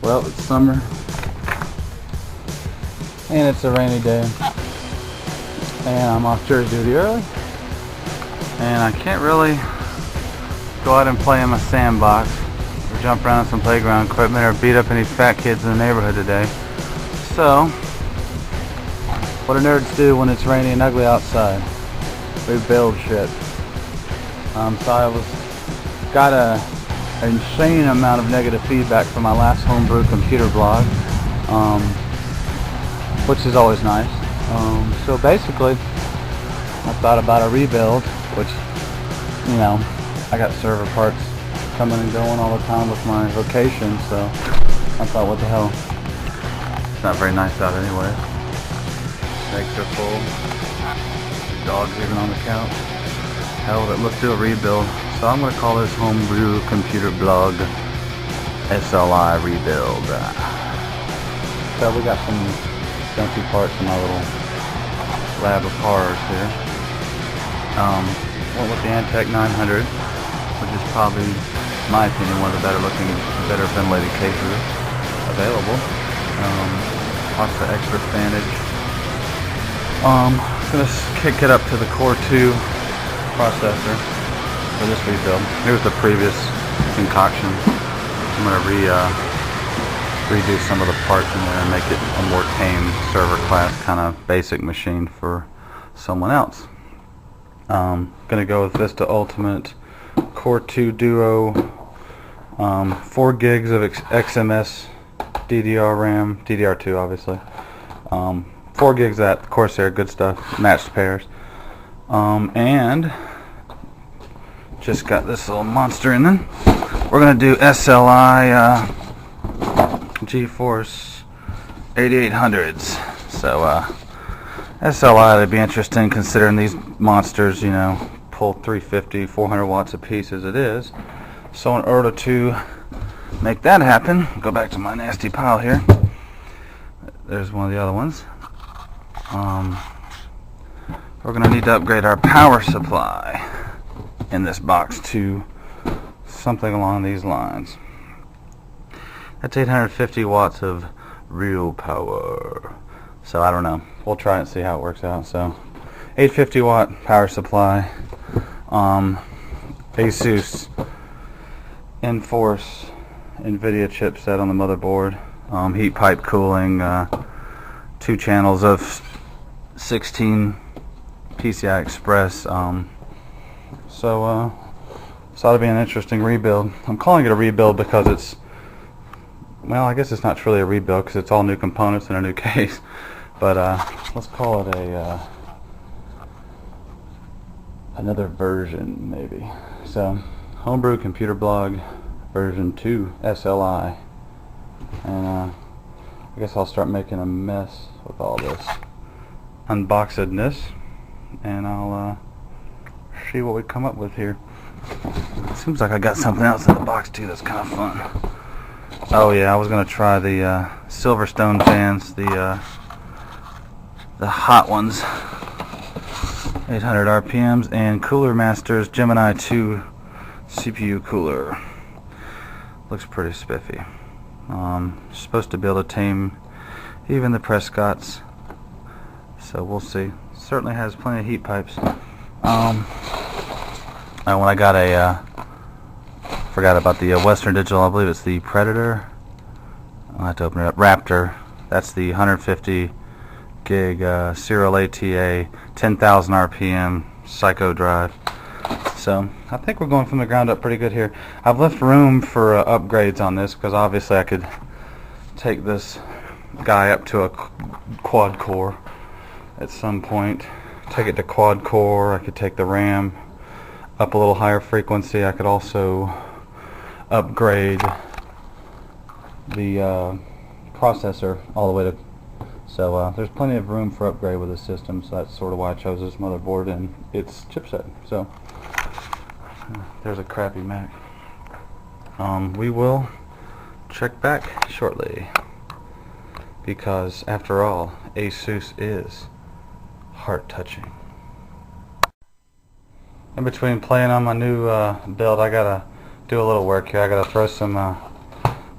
Well, it's summer and it's a rainy day and I'm off jury duty early and I can't really go out and play in my sandbox or jump around on some playground equipment or beat up any fat kids in the neighborhood today. So what do nerds do when it's rainy and ugly outside? We build shit. So I got an insane amount of negative feedback from my last homebrew computer blog, which is always nice. So basically, I thought about a rebuild, which, you know, I got server parts coming and going all the time with my vocation, so I thought, what the hell? It's not very nice out anyway. Legs are full. Dogs even on the couch. Hell, let's do a rebuild. So I'm going to call this homebrew computer blog SLI rebuild. So we got some junky parts in my little lab of horrors here. Went with the Antec 900, which is probably, in my opinion, one of the better looking, better ventilated cases available. Lots of extra fanage. I'm going to kick it up to the Core 2 processor for this rebuild. Here's the previous concoction. I'm going to redo some of the parts in there and make it a more tame server class kind of basic machine for someone else. Going to go with Vista Ultimate Core 2 Duo, 4 gigs of XMS DDR RAM, DDR2 obviously, 4 gigs of that Corsair, good stuff, matched pairs, and just got this little monster in then. We're going to do SLI GeForce 8800s. So SLI would be interesting considering these monsters, you know, pull 350, 400 watts a piece as it is. So in order to make that happen, go back to my nasty pile here. There's one of the other ones. We're going to need to upgrade our power supply in this box to something along these lines. That's 850 watts of real power. So I don't know. We'll try and see how it works out. So 850 watt power supply. Asus Enforce NVIDIA chipset on the motherboard. Heat pipe cooling. 2 channels of 16 PCI Express. So this ought to be an interesting rebuild. I'm calling it a rebuild because it's, well, I guess it's not truly a rebuild because it's all new components in a new case. But let's call it a another version maybe. So homebrew computer blog version 2 SLI, and I guess I'll start making a mess with all this unboxedness, and I'll see what we come up with here. Seems like I got something else in the box too that's kind of fun. Oh yeah, I was gonna try the Silverstone fans, the hot ones, 800 RPMs, and Cooler Masters Gemini 2 CPU cooler. Looks pretty spiffy. Supposed to be able to tame even the Prescotts, so we'll see. Certainly has plenty of heat pipes. When I got forgot about the Western Digital, I believe it's the Predator. I'll have to open it up. Raptor. That's the 150 gig Serial ATA 10,000 RPM Psycho drive. So I think we're going from the ground up pretty good here. I've left room for upgrades on this because obviously I could take this guy up to a quad core at some point. Take it to quad core. I could take the RAM up a little higher frequency. I could also upgrade the processor all the way to, so there's plenty of room for upgrade with this system, so that's sort of why I chose this motherboard and its chipset. So there's a crappy Mac. We will check back shortly because after all, Asus is heart-touching. In between playing on my new build, I gotta do a little work here. I gotta throw some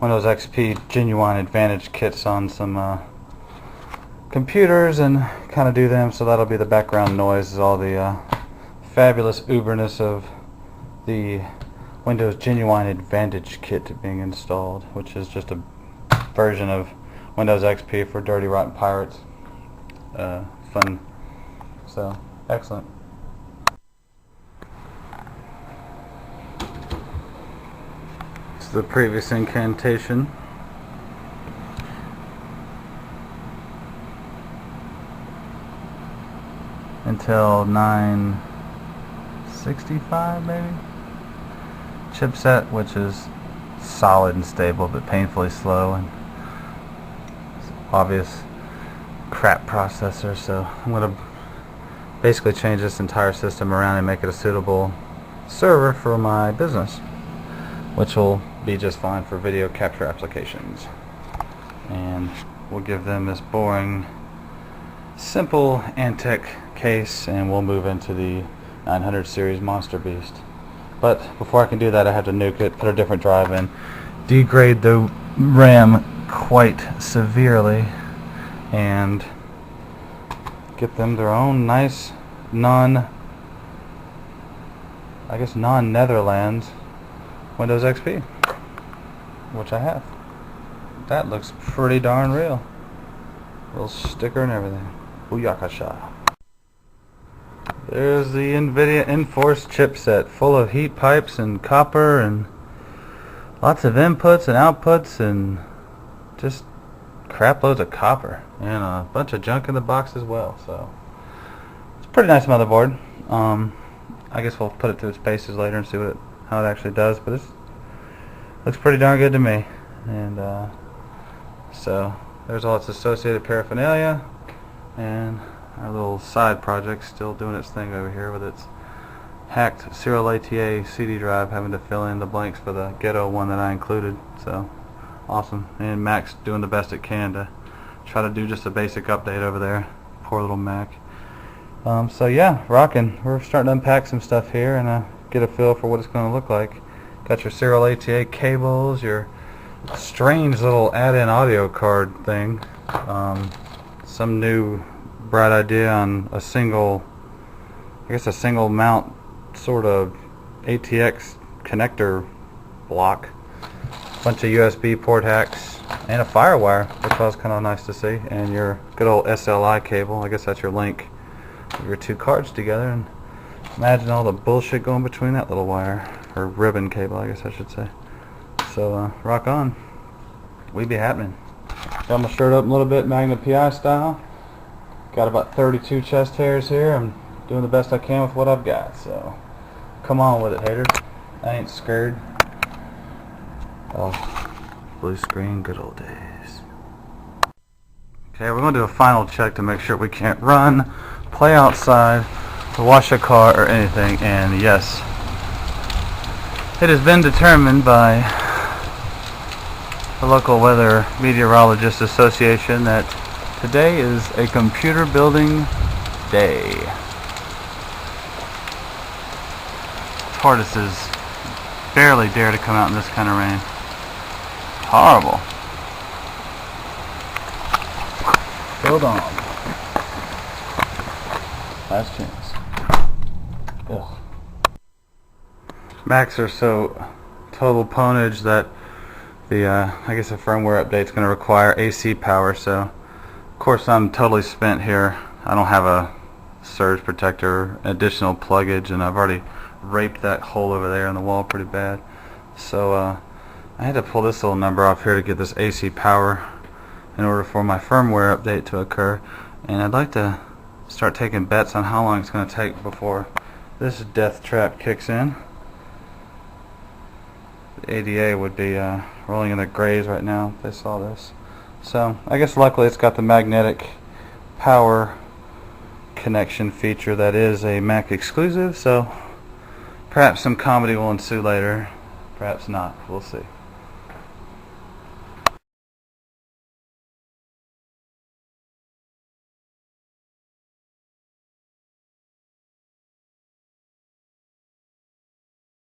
Windows XP Genuine Advantage kits on some computers and kind of do them, so that'll be the background noise, is all the fabulous uberness of the Windows Genuine Advantage kit being installed, which is just a version of Windows XP for dirty rotten pirates. Fun. So, excellent. It's the previous incantation. Until 965 maybe? Chipset, which is solid and stable but painfully slow, and obvious crap processor, so I'm going to basically change this entire system around and make it a suitable server for my business, which will be just fine for video capture applications. And we'll give them this boring, simple Antec case, and we'll move into the 900 series Monster Beast. But before I can do that, I have to nuke it, put a different drive in, degrade the RAM quite severely, and get them their own nice non-Netherlands Windows XP, which I have. That looks pretty darn real. Little sticker and everything. Booyakasha. There's the NVIDIA Enforce chipset, full of heat pipes and copper and lots of inputs and outputs and just crap loads of copper and a bunch of junk in the box as well. So it's a pretty nice motherboard. I guess we'll put it through its paces later and see how it actually does, but it looks pretty darn good to me. And so there's all its associated paraphernalia, and our little side project still doing its thing over here with its hacked Serial ATA CD drive, having to fill in the blanks for the ghetto one that I included. So awesome. And Mac's doing the best it can to try to do just a basic update over there. Poor little Mac. So yeah, rocking. We're starting to unpack some stuff here and get a feel for what it's going to look like. Got your Serial ATA cables, your strange little add-in audio card thing, some new bright idea on a single mount sort of ATX connector block, bunch of USB port hacks, and a FireWire, which was kind of nice to see, and your good old SLI cable. I guess that's your link of your two cards together, and imagine all the bullshit going between that little wire, or ribbon cable I guess I should say. So rock on. We be happening. Got my shirt up a little bit, Magna PI style. Got about 32 chest hairs here. I'm doing the best I can with what I've got, so come on with it, haters. I ain't scared. Oh, blue screen, good old days. Okay, we're going to do a final check to make sure we can't run, play outside, wash a car, or anything, and yes, it has been determined by the local weather meteorologist association that today is a computer building day. Tortoises barely dare to come out in this kind of rain. Horrible. Hold on. Last chance. Ugh. Macs are so total ponage that the I guess a firmware update is going to require AC power, so of course I'm totally spent here. I don't have a surge protector, additional pluggage, and I've already raped that hole over there in the wall pretty bad. So I had to pull this little number off here to get this AC power in order for my firmware update to occur, and I'd like to start taking bets on how long it's going to take before this death trap kicks in. The ADA would be rolling in their graves right now if they saw this. So I guess luckily it's got the magnetic power connection feature that is a Mac exclusive, so perhaps some comedy will ensue later, perhaps not, we'll see.